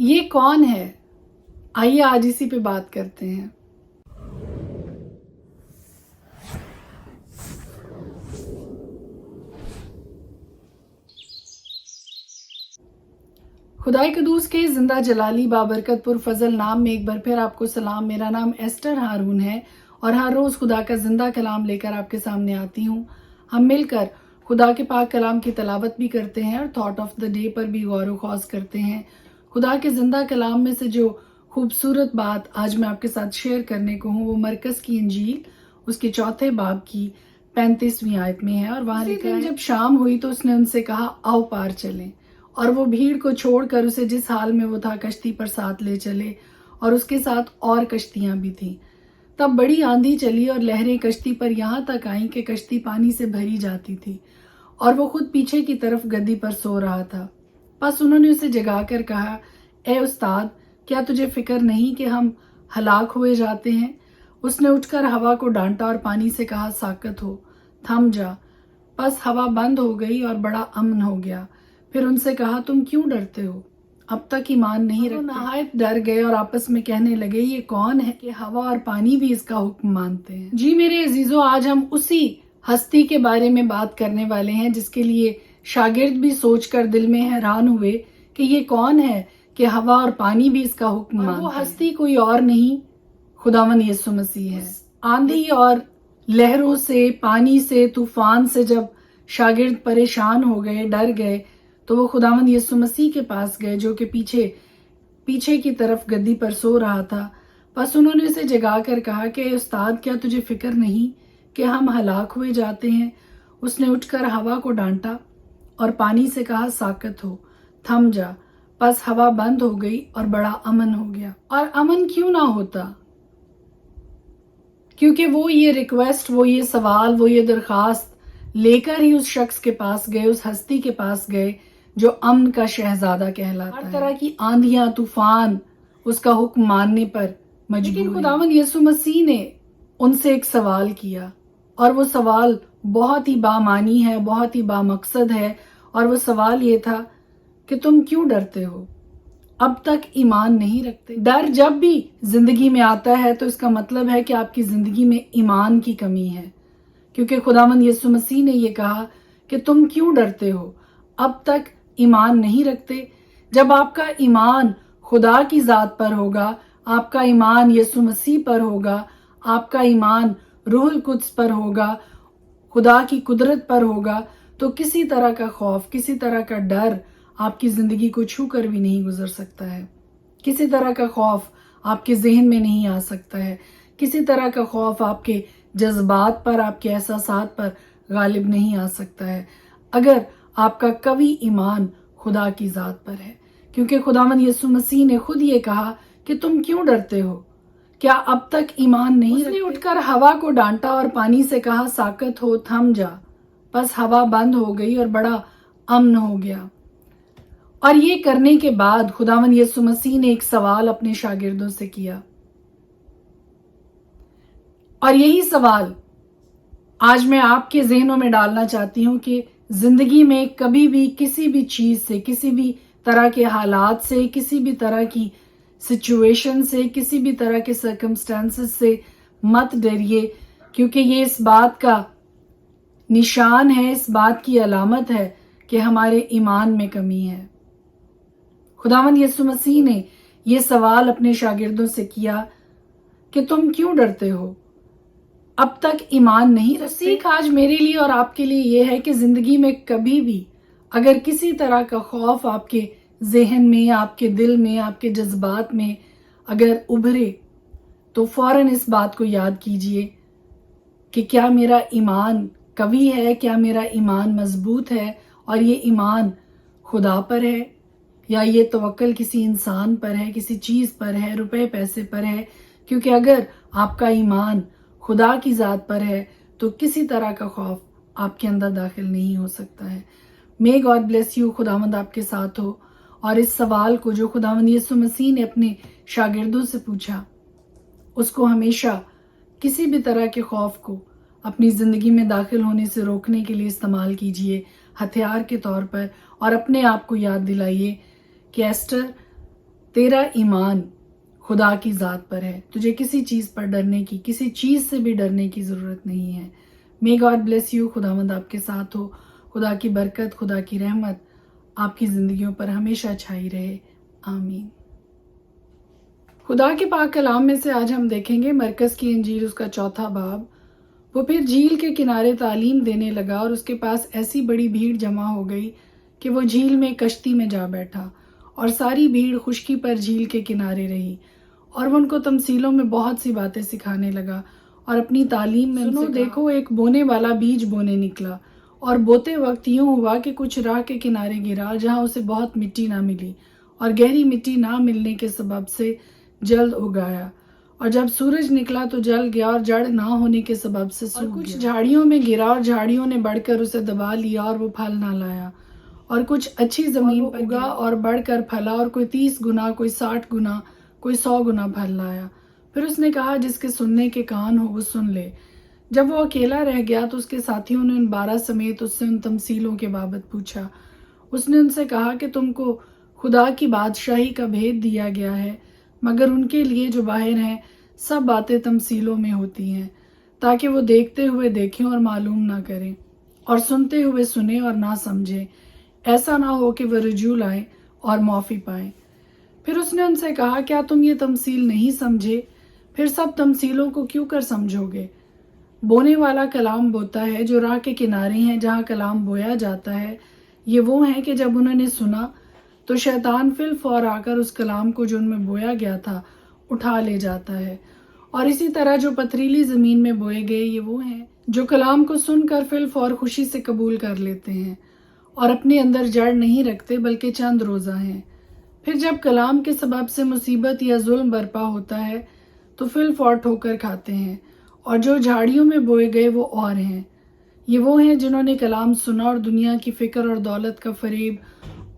یہ کون ہے؟ آئیے آج اسی پہ بات کرتے ہیں۔ خدائے قدوس کے زندہ جلالی بابرکت پر فضل نام میں ایک بار پھر آپ کو سلام۔ میرا نام ایسٹر ہارون ہے اور ہر روز خدا کا زندہ کلام لے کر آپ کے سامنے آتی ہوں۔ ہم مل کر خدا کے پاک کلام کی تلاوت بھی کرتے ہیں اور تھاٹ آف دا ڈے پر بھی غور و خوض کرتے ہیں۔ خدا کے زندہ کلام میں سے جو خوبصورت بات آج میں آپ کے ساتھ شیئر کرنے کو ہوں وہ مرکز کی انجیل اس کے 4 باب کی 35ویں آیت میں ہے، اور وہاں لکھا ہے جب شام ہوئی تو اس نے ان سے کہا آؤ پار چلیں، اور وہ بھیڑ کو چھوڑ کر اسے جس حال میں وہ تھا کشتی پر ساتھ لے چلے، اور اس کے ساتھ اور کشتیاں بھی تھیں۔ تب بڑی آندھی چلی اور لہریں کشتی پر یہاں تک آئیں کہ کشتی پانی سے بھری جاتی تھی، اور وہ خود پیچھے کی طرف گدی پر سو رہا تھا۔ پس انہوں نے اسے جگا کر کہا، اے استاد، کیا تجھے فکر نہیں کہ ہم ہلاک ہوئے جاتے ہیں؟ اس نے اٹھ کر ہوا کو ڈانٹا اور پانی سے کہا، ساکت ہو، تھم جا۔ پس ہوا بند ہو گئی اور بڑا امن ہو گیا۔ پھر ان سے کہا، تم کیوں ڈرتے ہو؟ اب تک ایمان نہیں رکھتے؟ نہایت ڈر گئے اور آپس میں کہنے لگے، یہ کون ہے کہ ہوا اور پانی بھی اس کا حکم مانتے ہیں؟ جی میرے عزیزو، آج ہم اسی ہستی کے بارے میں بات کرنے والے ہیں جس کے لیے شاگرد بھی سوچ کر دل میں حیران ہوئے کہ یہ کون ہے کہ ہوا اور پانی بھی اس کا حکم مانتے ہیں۔ وہ ہستی کوئی اور نہیں، خداوند یسوع مسیح ہے۔ آندھی اور لہروں سے، پانی سے، طوفان سے جب شاگرد پریشان ہو گئے، ڈر گئے، تو وہ خداوند یسوع مسیح کے پاس گئے جو کہ پیچھے کی طرف گدی پر سو رہا تھا۔ پس انہوں نے اسے جگا کر کہا کہ اے استاد، کیا تجھے فکر نہیں کہ ہم ہلاک ہوئے جاتے ہیں؟ اس نے اٹھ کر ہوا کو ڈانٹا اور پانی سے کہا، ساکت ہو، تھم جا۔ پس ہوا بند ہو گئی اور بڑا امن ہو گیا۔ اور امن کیوں نہ ہوتا؟ کیونکہ وہ یہ ریکویسٹ، وہ یہ سوال، وہ یہ درخواست لے کر ہی اس شخص کے پاس گئے، اس ہستی کے پاس گئے جو امن کا شہزادہ کہلاتا ہے۔ ہر طرح کی آندھیاں، طوفان اس کا حکم ماننے پر مجبور ہیں۔ لیکن خداوند یسوع مسیح نے ان سے ایک سوال کیا، اور وہ سوال بہت ہی بامعنی ہے، بہت ہی بامقصد ہے، اور وہ سوال یہ تھا کہ تم کیوں ڈرتے ہو؟ اب تک ایمان نہیں رکھتے؟ ڈر جب بھی زندگی میں آتا ہے تو اس کا مطلب ہے کہ آپ کی زندگی میں ایمان کی کمی ہے، کیونکہ خداوند یسوع مسیح نے یہ کہا کہ تم کیوں ڈرتے ہو؟ اب تک ایمان نہیں رکھتے؟ جب آپ کا ایمان خدا کی ذات پر ہوگا، آپ کا ایمان یسوع مسیح پر ہوگا، آپ کا ایمان روح القدس پر ہوگا، خدا کی قدرت پر ہوگا، تو کسی طرح کا خوف، کسی طرح کا ڈر آپ کی زندگی کو چھو کر بھی نہیں گزر سکتا ہے۔ کسی طرح کا خوف آپ کے ذہن میں نہیں آ سکتا ہے، کسی طرح کا خوف آپ کے جذبات پر، آپ کے احساسات پر غالب نہیں آ سکتا ہے، اگر آپ کا قوی ایمان خدا کی ذات پر ہے۔ کیونکہ خداوند یسوع مسیح نے خود یہ کہا کہ تم کیوں ڈرتے ہو؟ کیا اب تک ایمان نہیں رکھتے؟ اس نے اٹھ کر ہوا کو ڈانٹا اور پانی سے کہا، ساکت ہو، تھم جا۔ پس ہوا بند ہو گئی اور بڑا امن ہو گیا۔ اور یہ کرنے کے بعد خداوند یسوع مسیح نے ایک سوال اپنے شاگردوں سے کیا، اور یہی سوال آج میں آپ کے ذہنوں میں ڈالنا چاہتی ہوں کہ زندگی میں کبھی بھی کسی بھی چیز سے، کسی بھی طرح کے حالات سے، کسی بھی طرح کی سچویشن سے، کسی بھی طرح کے سرکمسٹانسز سے مت ڈریے، کیونکہ یہ اس بات کا نشان ہے، اس بات کی علامت ہے کہ ہمارے ایمان میں کمی ہے۔ خداوند یسوع مسیح نے یہ سوال اپنے شاگردوں سے کیا کہ تم کیوں ڈرتے ہو؟ اب تک ایمان نہیں رکھتے؟ سیکھ آج میرے لیے اور آپ کے لیے یہ ہے کہ زندگی میں کبھی بھی اگر کسی طرح کا خوف آپ کے ذہن میں، آپ کے دل میں، آپ کے جذبات میں اگر ابھرے تو فوراً اس بات کو یاد کیجئے کہ کیا میرا ایمان قوی ہے، کیا میرا ایمان مضبوط ہے، اور یہ ایمان خدا پر ہے یا یہ توکل کسی انسان پر ہے، کسی چیز پر ہے، روپے پیسے پر ہے؟ کیونکہ اگر آپ کا ایمان خدا کی ذات پر ہے تو کسی طرح کا خوف آپ کے اندر داخل نہیں ہو سکتا ہے۔ May God bless you، خداوند آپ کے ساتھ ہو، اور اس سوال کو جو خداوند یسوع مسیح نے اپنے شاگردوں سے پوچھا، اس کو ہمیشہ کسی بھی طرح کے خوف کو اپنی زندگی میں داخل ہونے سے روکنے کے لیے استعمال کیجئے ہتھیار کے طور پر، اور اپنے آپ کو یاد دلائیے کہ ایسٹر، تیرا ایمان خدا کی ذات پر ہے. تجھے کسی چیز پر ڈرنے کی، کسی چیز سے بھی ڈرنے کی ضرورت نہیں ہے. May God bless you. خداوند آپ کے ساتھ ہو. خدا کی برکت، خدا کی رحمت آپ کی زندگیوں پر ہمیشہ چھائی رہے. آمین. خدا کے پاک کلام میں سے آج ہم دیکھیں گے مرکز کی انجیل اس کا 4 باب. وہ پھر جھیل کے کنارے تعلیم دینے لگا اور اس کے پاس ایسی بڑی بھیڑ جمع ہو گئی کہ وہ جھیل میں کشتی میں جا بیٹھا اور ساری بھیڑ خشکی پر جھیل کے کنارے رہی اور وہ ان کو تمثیلوں میں بہت سی باتیں سکھانے لگا اور اپنی تعلیم میں سنو دیکھو ایک بونے والا بیج بونے نکلا اور بوتے وقت یوں ہوا کہ کچھ راہ کے کنارے گرا جہاں اسے بہت مٹی نہ ملی اور گہری مٹی نہ ملنے کے سبب سے جلد اگایا اور جب سورج نکلا تو جل گیا اور جڑ نہ ہونے کے سبب سے سوکھ گیا. کچھ جھاڑیوں میں گرا اور جھاڑیوں نے بڑھ کر اسے دبا لیا اور وہ پھل نہ لایا. اور کچھ اچھی زمین پر اگا اور بڑھ کر پھلا اور کوئی 30 گنا، کوئی 60 گنا، کوئی 100 گنا پھل لایا. پھر اس نے کہا جس کے سننے کے کان ہو وہ سن لے. جب وہ اکیلا رہ گیا تو اس کے ساتھیوں نے ان 12 سمیت اس سے ان تمثیلوں کے بابت پوچھا. اس نے ان سے کہا کہ تم کو خدا کی بادشاہی کا بھید دیا گیا ہے، مگر ان کے لیے جو باہر ہیں سب باتیں تمثیلوں میں ہوتی ہیں، تاکہ وہ دیکھتے ہوئے دیکھیں اور معلوم نہ کریں، اور سنتے ہوئے سنیں اور نہ سمجھیں، ایسا نہ ہو کہ وہ رجوع لائیں اور معافی پائیں. پھر اس نے ان سے کہا کیا تم یہ تمثیل نہیں سمجھے؟ پھر سب تمثیلوں کو کیوں کر سمجھو گے؟ بونے والا کلام بوتا ہے جو راہ کے کنارے ہیں جہاں کلام بویا جاتا ہے. یہ وہ ہیں کہ جب انہوں نے سنا تو شیطان فی الفور آ کر اس کلام کو جو ان میں بویا گیا تھا اٹھا لے جاتا ہے. اور اسی طرح جو پتھریلی زمین میں بوئے گئے یہ وہ ہیں جو کلام کو سن کر فی الفور خوشی سے قبول کر لیتے ہیں اور اپنے اندر جڑ نہیں رکھتے بلکہ چند روزہ ہیں. پھر جب کلام کے سبب سے مصیبت یا ظلم برپا ہوتا ہے تو فی الفور ٹھوکر کھاتے ہیں. اور جو جھاڑیوں میں بوئے گئے وہ اور ہیں. یہ وہ ہیں جنہوں نے کلام سنا اور دنیا کی فکر اور دولت کا فریب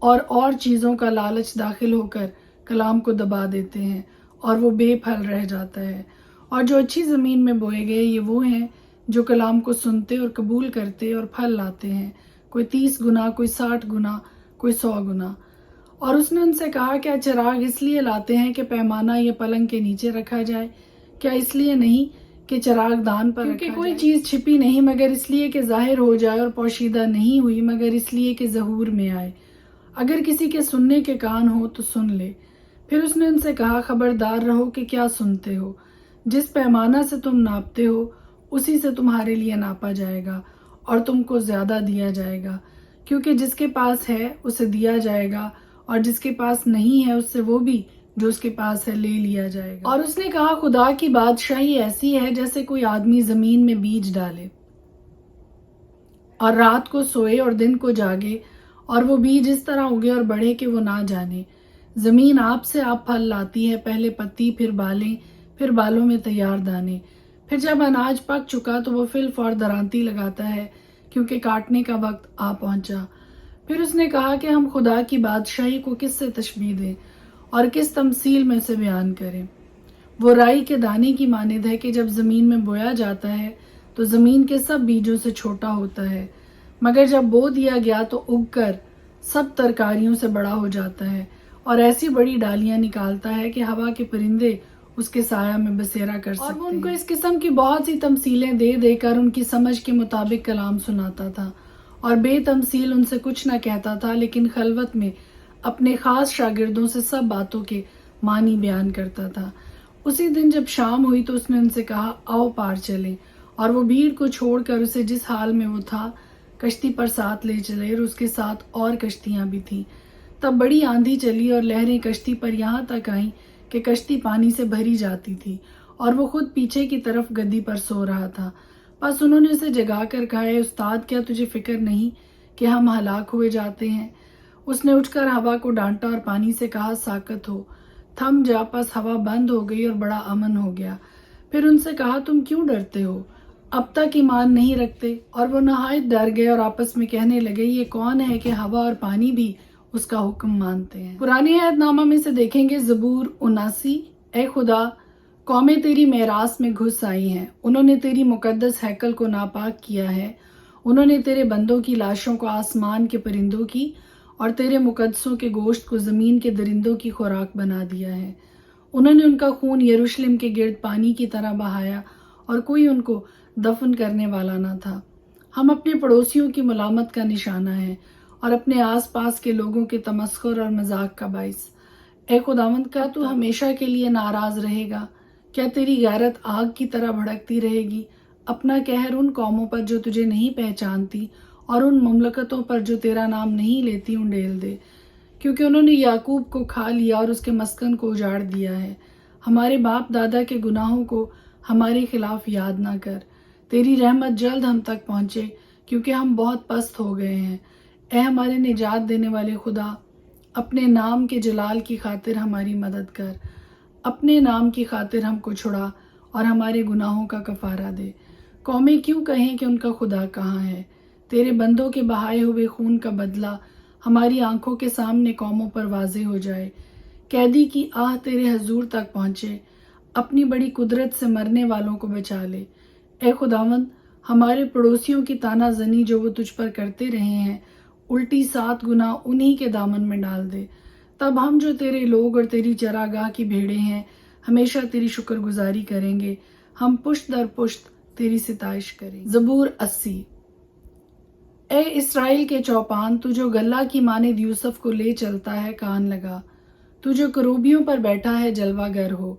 اور چیزوں کا لالچ داخل ہو کر کلام کو دبا دیتے ہیں اور وہ بے پھل رہ جاتا ہے. اور جو اچھی زمین میں بوئے گئے یہ وہ ہیں جو کلام کو سنتے اور قبول کرتے اور پھل لاتے ہیں، کوئی 30 گنا، کوئی 60 گنا، کوئی 100 گنا. اور اس نے ان سے کہا کیا چراغ اس لیے لاتے ہیں کہ پیمانہ یا پلنگ کے نیچے رکھا جائے؟ کیا اس لیے نہیں کہ چراغ دان پر رکھا جائے؟ کوئی چیز چھپی نہیں مگر اس لیے کہ ظاہر ہو جائے اور پوشیدہ نہیں ہوئی مگر اس لیے کہ ظہور میں آئے. اگر کسی کے سننے کے کان ہو تو سن لے. پھر اس نے ان سے کہا خبردار رہو کہ کیا سنتے ہو. جس پیمانہ سے تم ناپتے ہو اسی سے تمہارے لیے ناپا جائے گا اور تم کو زیادہ دیا جائے گا، کیونکہ جس کے پاس ہے اسے دیا جائے گا اور جس کے پاس نہیں ہے اس سے وہ بھی جو اس کے پاس ہے لے لیا جائے گا. اور اس نے کہا خدا کی بادشاہی ایسی ہے جیسے کوئی آدمی زمین میں بیج ڈالے اور رات کو سوئے اور دن کو جاگے اور وہ بیج اس طرح اگے اور بڑھے کہ وہ نہ جانے. زمین آپ سے آپ پھل لاتی ہے، پہلے پتی، پھر بالیں، پھر بالوں میں تیار دانے. پھر جب اناج پک چکا تو وہ فی الفور درانتی لگاتا ہے کیونکہ کاٹنے کا وقت آ پہنچا. پھر اس نے کہا کہ ہم خدا کی بادشاہی کو کس سے تشبیہ دیں اور کس تمثیل میں اسے بیان کریں. وہ رائی کے دانے کی مانند ہے کہ جب زمین میں بویا جاتا ہے تو زمین کے سب بیجوں سے چھوٹا ہوتا ہے، مگر جب بو دیا گیا تو اگ کر سب ترکاریوں سے بڑا ہو جاتا ہے اور ایسی بڑی ڈالیاں نکالتا ہے کہ ہوا کے پرندے اس کے سایہ میں بسیرا کر سکتے ہیں. اور وہ ان کو اس قسم کی بہت سی تمثیلیں دے دے کر ان کی سمجھ کے مطابق کلام سناتا تھا اور بے تمثیل ان سے کچھ نہ کہتا تھا، لیکن خلوت میں اپنے خاص شاگردوں سے سب باتوں کے معنی بیان کرتا تھا. اسی دن جب شام ہوئی تو اس نے ان سے کہا آؤ پار چلیں، اور وہ بھیڑ کو چھوڑ کر اسے جس حال میں وہ تھا کشتی پر ساتھ لے چلے اور اس کے ساتھ اور کشتیاں بھی تھیں. تب بڑی آندھی چلی اور لہریں کشتی پر یہاں تک آئیں کہ کشتی پانی سے بھری جاتی تھی اور وہ خود پیچھے کی طرف گدی پر سو رہا تھا. بس انہوں نے اسے جگا کر کہا اے استاد کیا تجھے فکر نہیں کہ ہم ہلاک ہوئے جاتے ہیں؟ اس نے اٹھ کر ہوا کو ڈانٹا اور پانی سے کہا ساکت ہو، تھم جا. پس ہوا بند ہو گئی اور بڑا امن ہو گیا. پھر ان سے کہا تم کیوں ڈرتے ہو؟ اب تک ایمان نہیں رکھتے؟ اور وہ نہایت ڈر گئے اور آپس میں کہنے لگے یہ کون ہے کہ ہوا اور پانی بھی اس کا حکم مانتے ہیں. پرانے عہد نامہ میں سے دیکھیں گے زبور 79. اے خدا، قومیں تیری میراث میں گھس آئی ہیں، انہوں نے تیری مقدس ہیکل کو ناپاک کیا ہے. انہوں نے تیرے بندوں کی لاشوں کو آسمان کے پرندوں کی اور تیرے مقدسوں کے گوشت کو زمین کے درندوں کی خوراک بنا دیا ہے۔ انہوں نے ان کا خون یروشلم کے گرد پانی کی طرح بہایا اور کوئی ان کو دفن کرنے والا نہ تھا۔ ہم اپنے پڑوسیوں کی ملامت کا نشانہ ہیں اور اپنے آس پاس کے لوگوں کے تمسخر اور مذاق کا باعث۔ اے خداوند، کیا تو ہمیشہ کے لیے ناراض رہے گا؟ کیا تیری غیرت آگ کی طرح بھڑکتی رہے گی؟ اپنا قہر ان قوموں پر جو تجھے نہیں پہچانتی اور ان مملکتوں پر جو تیرا نام نہیں لیتی انڈیل دے، کیونکہ انہوں نے یعقوب کو کھا لیا اور اس کے مسکن کو اجاڑ دیا ہے۔ ہمارے باپ دادا کے گناہوں کو ہمارے خلاف یاد نہ کر۔ تیری رحمت جلد ہم تک پہنچے، کیونکہ ہم بہت پست ہو گئے ہیں۔ اے ہمارے نجات دینے والے خدا، اپنے نام کے جلال کی خاطر ہماری مدد کر۔ اپنے نام کی خاطر ہم کو چھڑا اور ہمارے گناہوں کا کفارہ دے۔ قومیں کیوں کہیں کہ ان کا خدا کہاں ہے؟ تیرے بندوں کے بہائے ہوئے خون کا بدلہ ہماری آنکھوں کے سامنے قوموں پر واضح ہو جائے۔ قیدی کی آہ تیرے حضور تک پہنچے، اپنی بڑی قدرت سے مرنے والوں کو بچا لے۔ اے خداوند، ہمارے پڑوسیوں کی طعنہ زنی جو وہ تجھ پر کرتے رہے ہیں، الٹی 7 گنا انہی کے دامن میں ڈال دے۔ تب ہم جو تیرے لوگ اور تیری چراگاہ کی بھیڑیں ہیں ہمیشہ تیری شکر گزاری کریں گے۔ ہم پشت در پشت تیری ستائش کریں۔ زبور 80۔ اے اسرائیل کے چوپان، تو جو گلہ کی مانند یوسف کو لے چلتا ہے، کان لگا۔ تو جو کروبیوں پر بیٹھا ہے، جلوہ گر ہو۔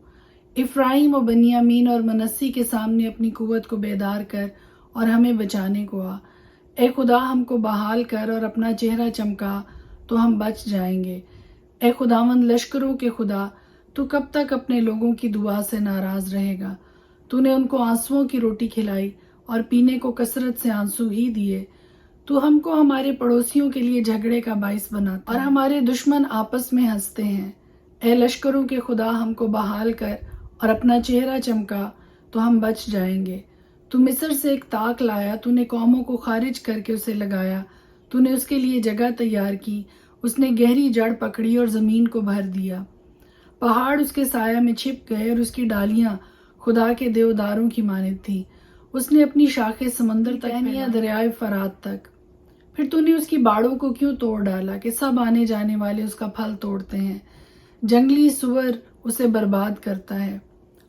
افرایم و بنیامین اور منسی کے سامنے اپنی قوت کو بیدار کر اور ہمیں بچانے کو آ۔ اے خدا، ہم کو بحال کر اور اپنا چہرہ چمکا تو ہم بچ جائیں گے۔ اے خداوند لشکروں کے خدا، تو کب تک اپنے لوگوں کی دعا سے ناراض رہے گا؟ تو نے ان کو آنسوؤں کی روٹی کھلائی اور پینے کو کثرت سے آنسو ہی دیے۔ تو ہم کو ہمارے پڑوسیوں کے لیے جھگڑے کا باعث بناتا اور ہمارے دشمن آپس میں ہنستے ہیں۔ اے لشکروں کے خدا، ہم کو بحال کر اور اپنا چہرہ چمکا تو ہم بچ جائیں گے۔ تو مصر سے ایک تاک لایا، تو نے قوموں کو خارج کر کے اسے لگایا۔ تو نے اس کے لیے جگہ تیار کی، اس نے گہری جڑ پکڑی اور زمین کو بھر دیا۔ پہاڑ اس کے سایہ میں چھپ گئے اور اس کی ڈالیاں خدا کے دیوداروں کی مانند تھیں۔ اس نے اپنی شاخیں سمندر تک پھیلائیں، دریائے فرات تک۔ پھر تو نے اس کی باڑوں کو کیوں توڑ ڈالا کہ سب آنے جانے والے اس کا پھل توڑتے ہیں؟ جنگلی سور اسے برباد کرتا ہے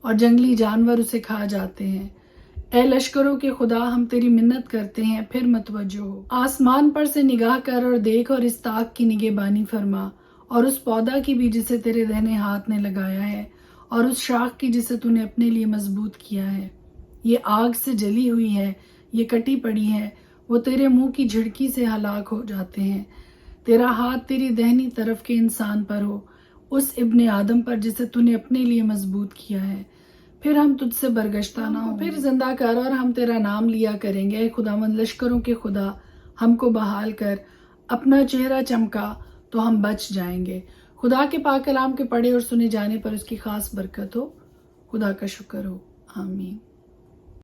اور جنگلی جانور اسے کھا جاتے ہیں۔ اے لشکروں کے خدا، ہم تیری منت کرتے ہیں، پھر متوجہ ہو۔ آسمان پر سے نگاہ کر اور دیکھ اور اس تاک کی نگہبانی فرما، اور اس پودا کی بھی جسے تیرے دہنے ہاتھ نے لگایا ہے، اور اس شاخ کی جسے تو نے اپنے لیے مضبوط کیا ہے۔ یہ آگ سے جلی ہوئی ہے، یہ کٹی پڑی ہے، وہ تیرے منہ کی جھڑکی سے ہلاک ہو جاتے ہیں۔ تیرا ہاتھ تیری دہنی طرف کے انسان پر ہو، اس ابن آدم پر جسے تو نے اپنے لیے مضبوط کیا ہے۔ پھر ہم تجھ سے برگشتہ نہ ہوں، پھر زندہ کر اور ہم تیرا نام لیا کریں گے۔ اے خداوند لشکروں کے خدا، ہم کو بحال کر، اپنا چہرہ چمکا تو ہم بچ جائیں گے۔ خدا کے پاک کلام کے پڑھے اور سنے جانے پر اس کی خاص برکت ہو۔ خدا کا شکر ہو، آمین۔